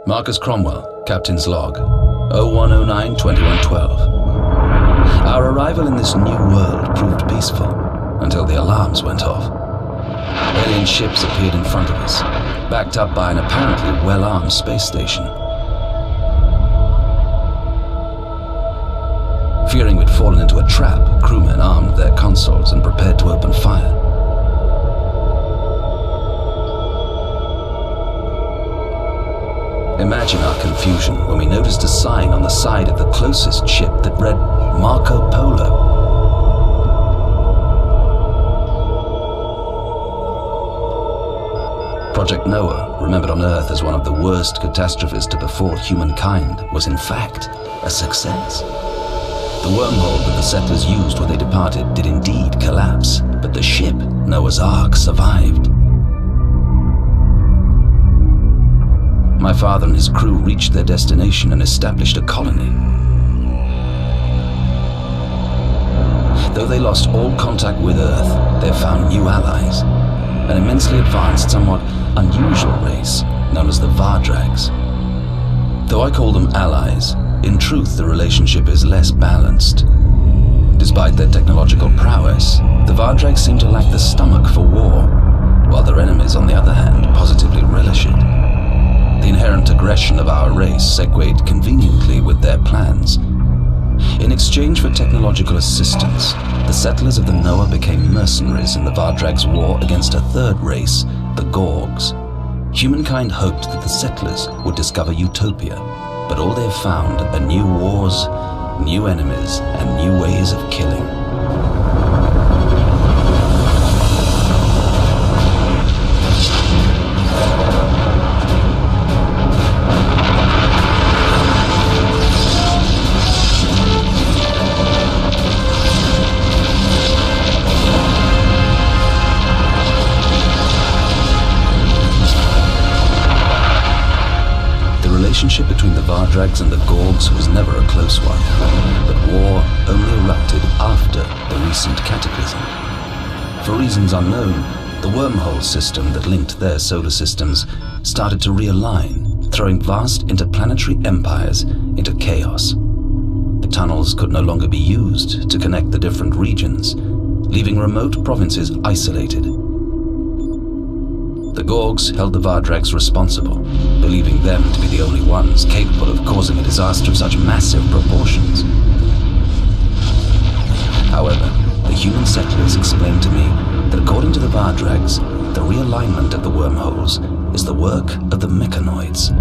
Marcus Cromwell, Captain's Log, 0109-2112. Our arrival in this new world proved peaceful until the alarms went off. Alien ships appeared in front of us, backed up by an apparently well-armed space station. Fearing we'd fallen into a trap, crewmen armed their consoles and prepared to open fire. Imagine our confusion when we noticed a sign on the side of the closest ship that read Marco Polo. Project Noah, remembered on Earth as one of the worst catastrophes to befall humankind, was in fact a success. The wormhole that the settlers used when they departed did indeed collapse, but the ship, Noah's Ark, survived. My father and his crew reached their destination and established a colony. Though they lost all contact with Earth, they found new allies, an immensely advanced, somewhat unusual race known as the Vardrags. Though I call them allies, in truth the relationship is less balanced. Despite their technological prowess, the Vardrags seem to lack the stomach for war, while their enemies, on the other hand, positively relish it. The inherent aggression of our race segued conveniently with their plans. In exchange for technological assistance, the settlers of the Noah became mercenaries in the Vardrags' war against a third race, the Gorgs. Humankind hoped that the settlers would discover utopia, but all they've found are new wars, new enemies, and new ways of killing. The relationship between the Vardrags and the Gorgs was never a close one, but war only erupted after the recent cataclysm. For reasons unknown, the wormhole system that linked their solar systems started to realign, throwing vast interplanetary empires into chaos. The tunnels could no longer be used to connect the different regions, leaving remote provinces isolated. The Gorgs held the Vardrags responsible, believing them to be the only ones capable of causing a disaster of such massive proportions. However, the human settlers explained to me that according to the Vardrags, the realignment of the wormholes is the work of the mechanoids,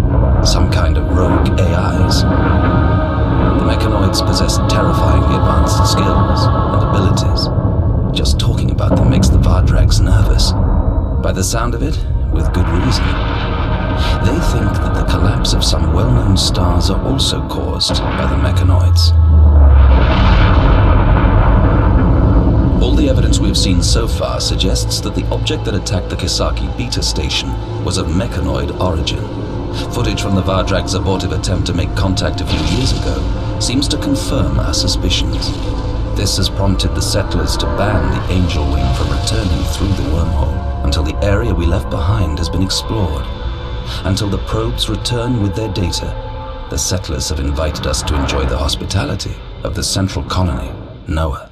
some kind of rogue AIs. The mechanoids possess terrifyingly advanced skills and abilities. Just talking about them makes the Vardrags nervous. By the sound of it, with good reason. They think that the collapse of some well-known stars are also caused by the mechanoids. All the evidence we've seen so far suggests that the object that attacked the Kisaki Beta station was of mechanoid origin. Footage from the Vardrag's abortive attempt to make contact a few years ago seems to confirm our suspicions. This has prompted the settlers to ban the Angel Wing from returning through the wormhole until the area we left behind has been explored. Until the probes return with their data, the settlers have invited us to enjoy the hospitality of the central colony, Noah.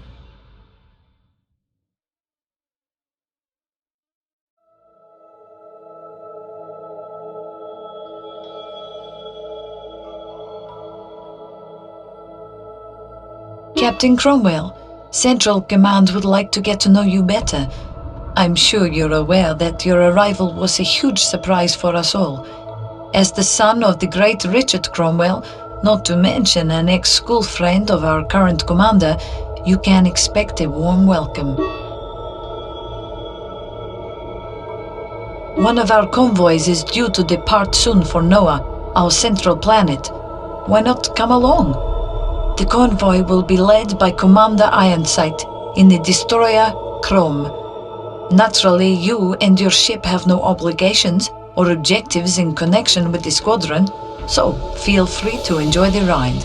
Captain Cromwell, Central Command would like to get to know you better. I'm sure you're aware that your arrival was a huge surprise for us all. As the son of the great Richard Cromwell, not to mention an ex-school friend of our current commander, you can expect a warm welcome. One of our convoys is due to depart soon for Noah, our central planet. Why not come along? The convoy will be led by Commander Ironside in the destroyer Chrome. Naturally, you and your ship have no obligations or objectives in connection with the squadron, so feel free to enjoy the ride.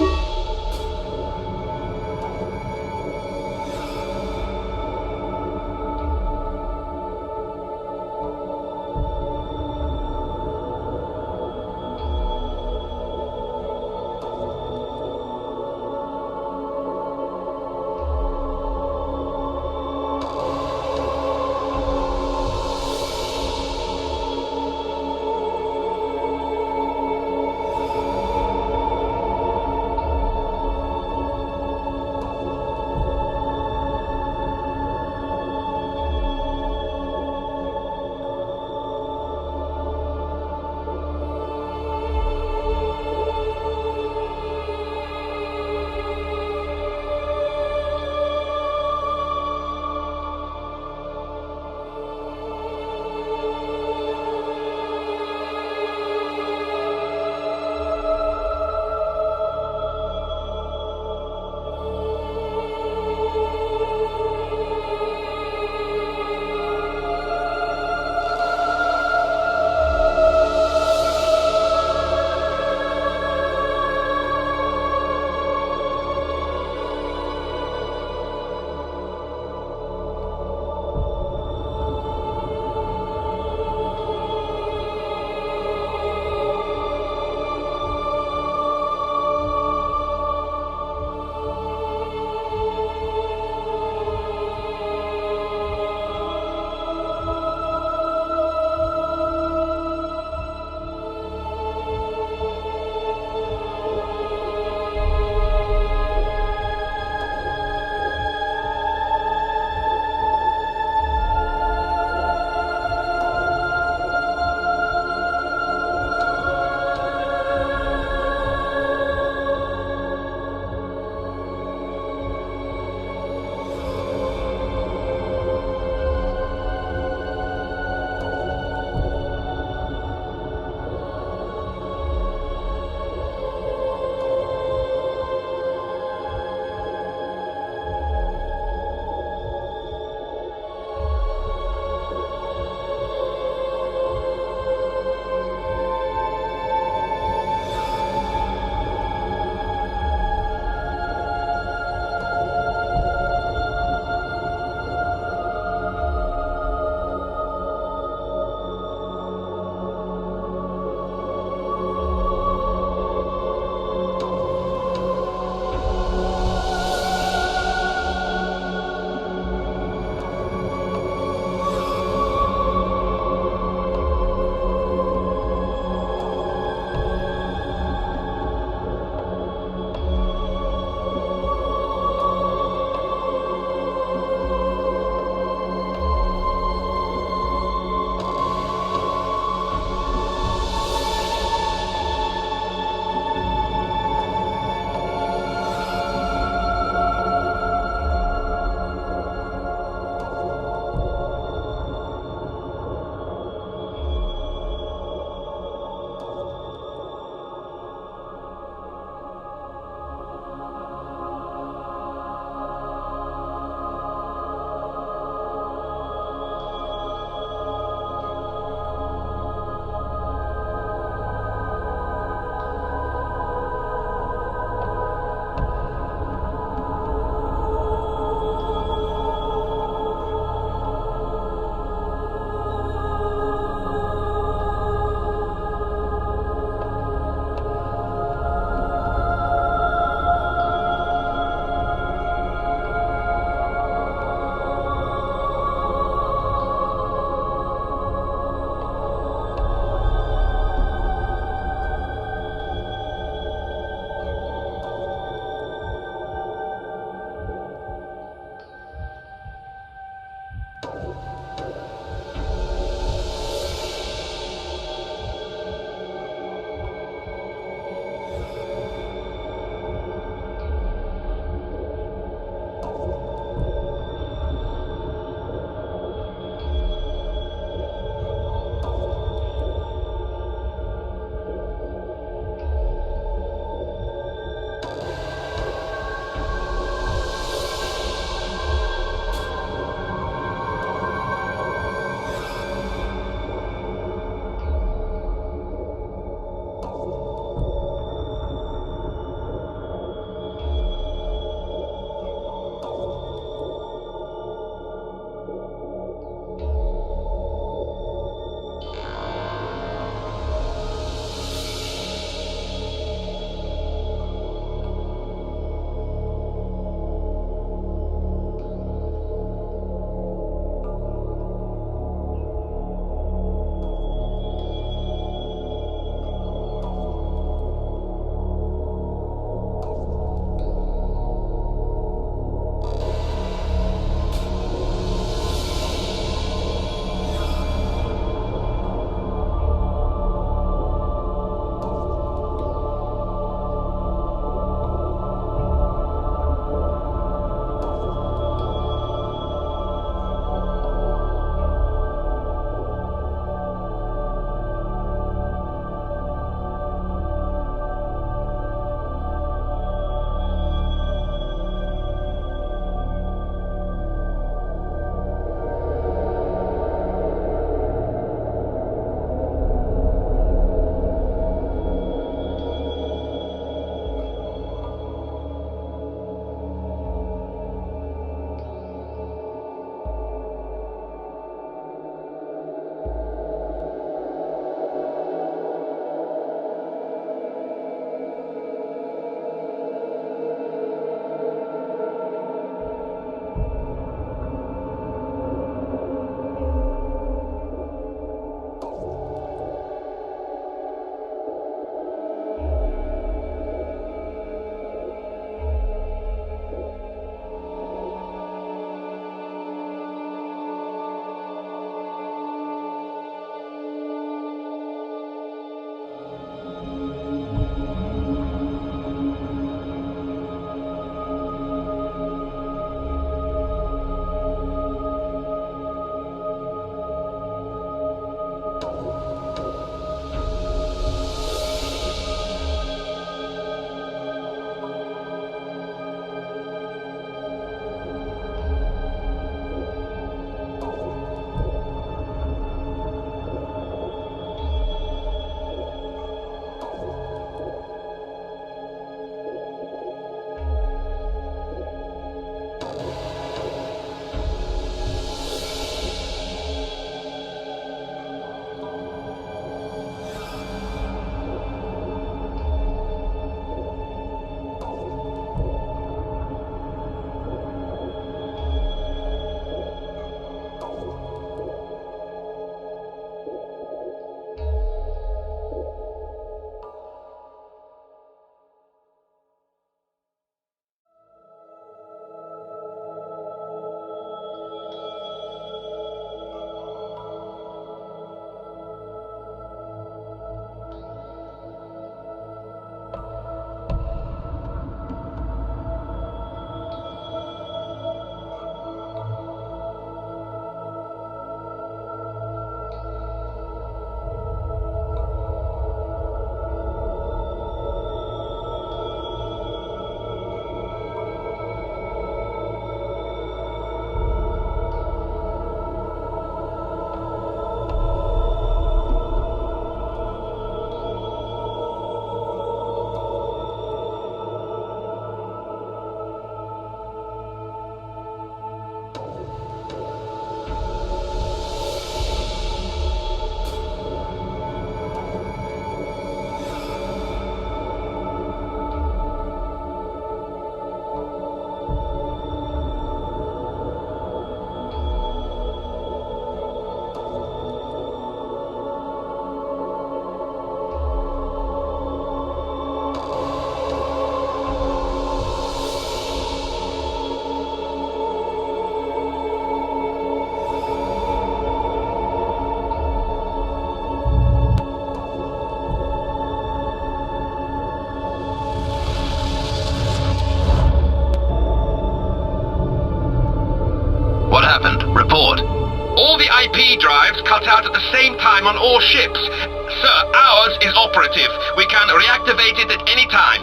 start out at the same time on all ships. Sir, ours is operative. We can reactivate it at any time.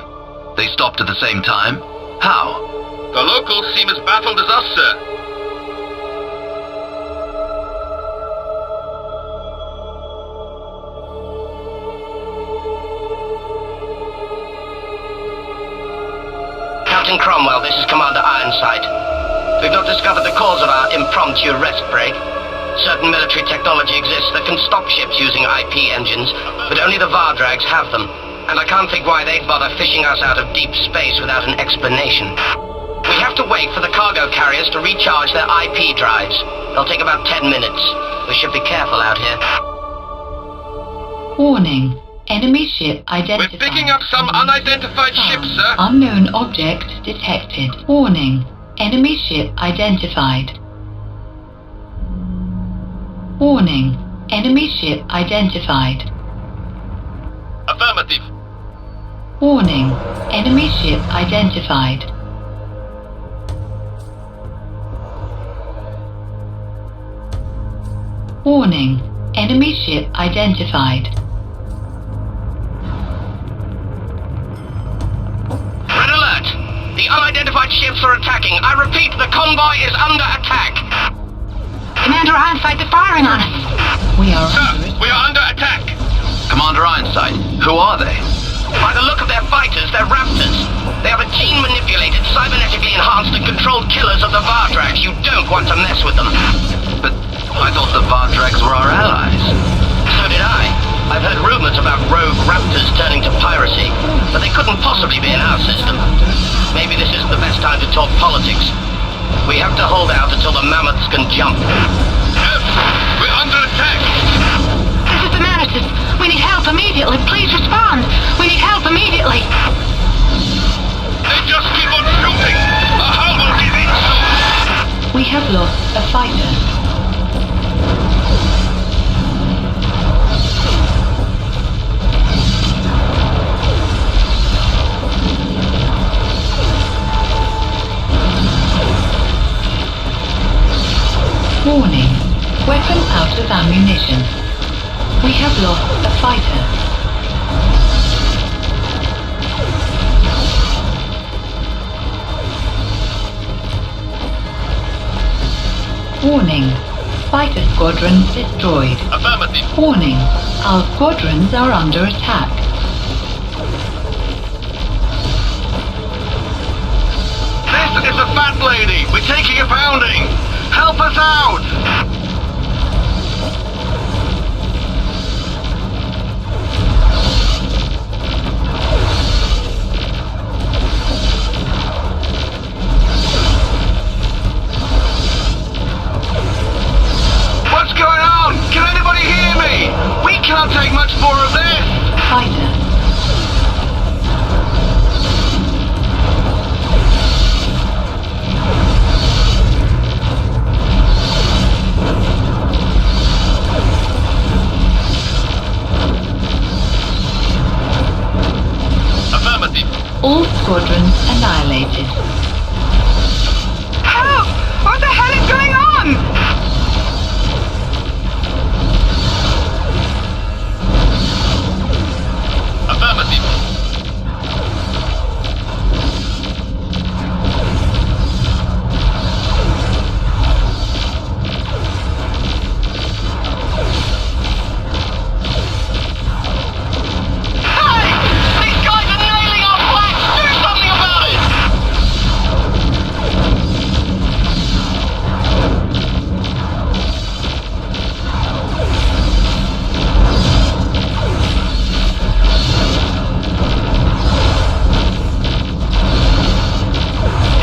They stopped at the same time? How? The locals seem as baffled as us, sir. Captain Cromwell, this is Commander Ironside. We've not discovered the cause of our impromptu rest break. Certain military technology exists that can stop ships using IP engines, but only the Vardrags have them. And I can't think why they'd bother fishing us out of deep space without an explanation. We have to wait for the cargo carriers to recharge their IP drives. They'll take about 10 minutes. We should be careful out here. Warning. Enemy ship identified. We're picking up some unidentified ships, sir. Unknown object detected. Warning. Enemy ship identified. Warning. Enemy ship identified. Affirmative. Warning. Enemy ship identified. Warning. Enemy ship identified. Red alert! The unidentified ships are attacking. I repeat, the convoy is under attack. Commander Ironside, they're firing on us. We are Sir, under we are under attack. Commander Ironside, who are they? By the look of their fighters, they're Raptors. They are the gene-manipulated, cybernetically enhanced and controlled killers of the Vardrags. You don't want to mess with them. But I thought the Vardrags were our allies. So did I. I've heard rumors about rogue Raptors turning to piracy, but they couldn't possibly be in our system. Maybe this isn't the best time to talk politics. We have to hold out until the mammoths can jump. Yes, we're under attack. This is the Nexus. We need help immediately. Please respond. We need help immediately. They just keep on shooting. Our hull will give in soon. We have lost a fighter. Warning. Weapon out of ammunition. We have lost a fighter. Warning. Fighter squadrons destroyed. Affirmative. Warning. Our squadrons are under attack. This is the Fat Lady. We're taking a pounding. Help us out. What's going on? Can anybody hear me? We can't take much more of this. Fighter. Affirmative. All squadrons annihilated. Help! What the hell is going on? Affirmative. Hey! These guys are nailing our flanks! Do something about it!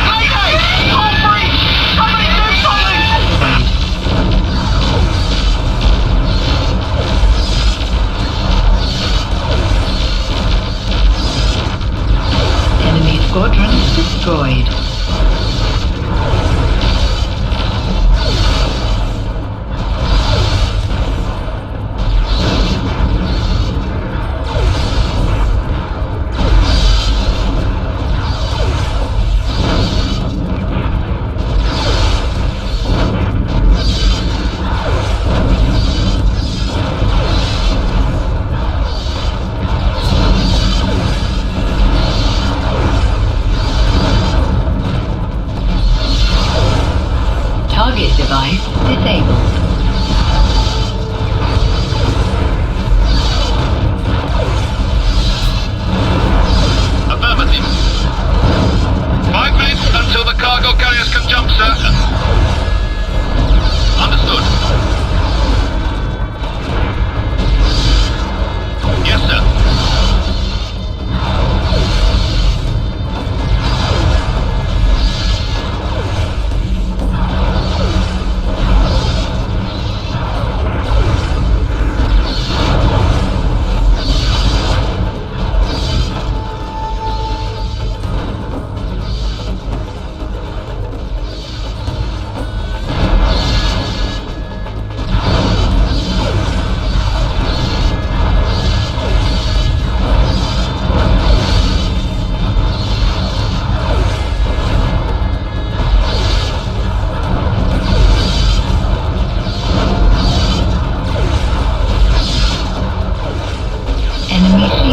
Mayday! All free! Somebody do something! Enemy squadrons destroyed.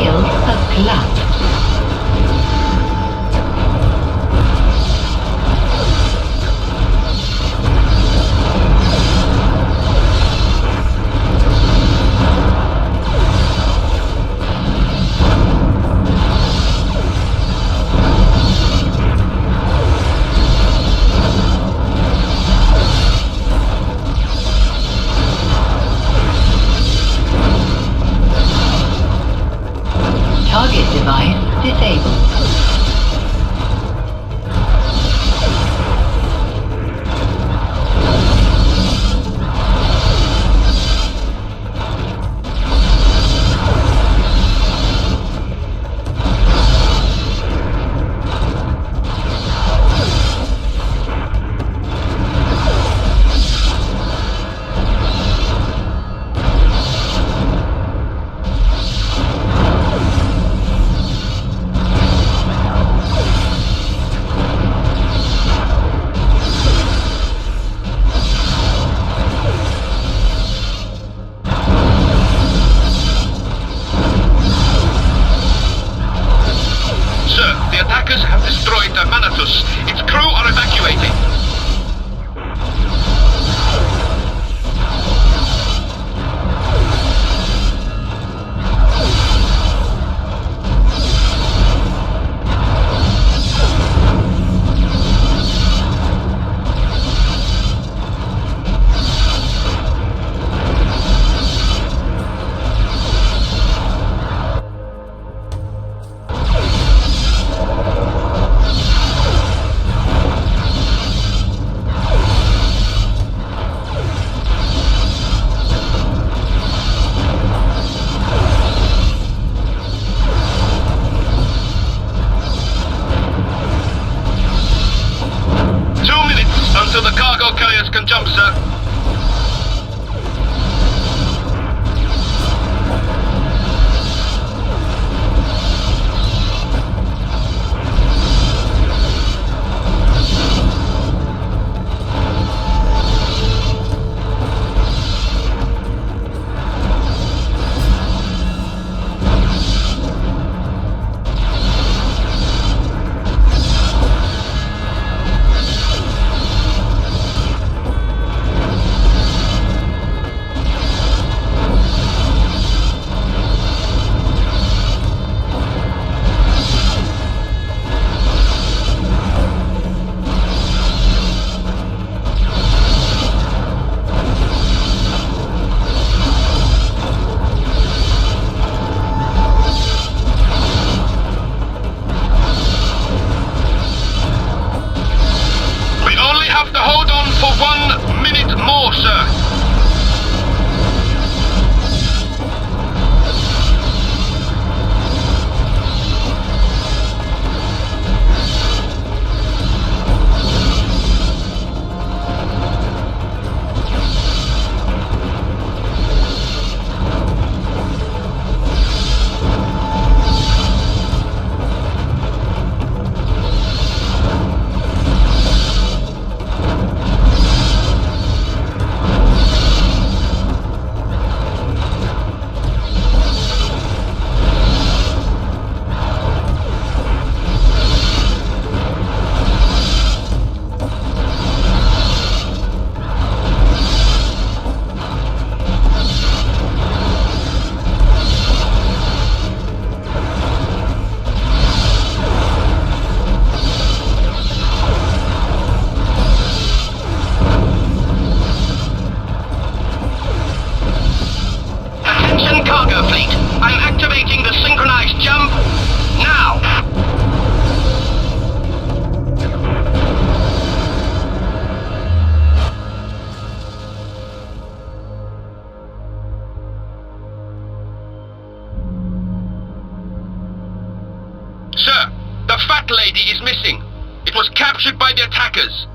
shield has collapsed. Target device disabled. Its crew are evacuating. Until the cargo carriers can jump, sir. Have to hold on for 1 minute more, sir. Cargo fleet, I'm activating the synchronized jump now. Sir, the fat lady is missing. It was captured by the attackers.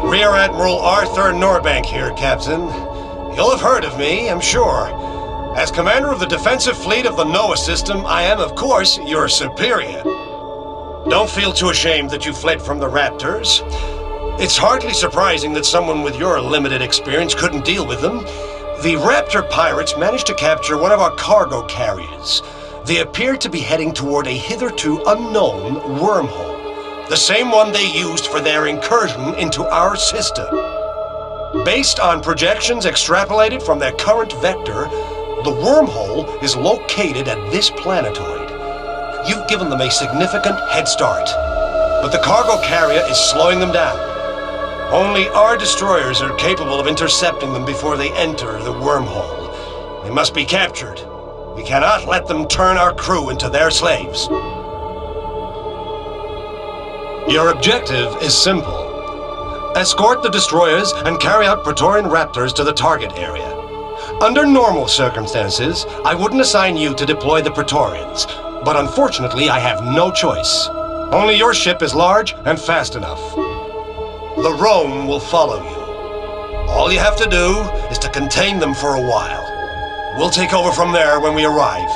Rear Admiral Arthur Norbank here, Captain. You'll have heard of me, I'm sure. As commander of the defensive fleet of the NOAA system, I am, of course, your superior. Don't feel too ashamed that you fled from the Raptors. It's hardly surprising that someone with your limited experience couldn't deal with them. The Raptor pirates managed to capture one of our cargo carriers. They appeared to be heading toward a hitherto unknown wormhole, the same one they used for their incursion into our system. Based on projections extrapolated from their current vector, the wormhole is located at this planetoid. You've given them a significant head start, but the cargo carrier is slowing them down. Only our destroyers are capable of intercepting them before they enter the wormhole. They must be captured. We cannot let them turn our crew into their slaves. Your objective is simple. Escort the destroyers and carry out Praetorian Raptors to the target area. Under normal circumstances, I wouldn't assign you to deploy the Praetorians, but unfortunately I have no choice. Only your ship is large and fast enough. The Rome will follow you. All you have to do is to contain them for a while. We'll take over from there when we arrive.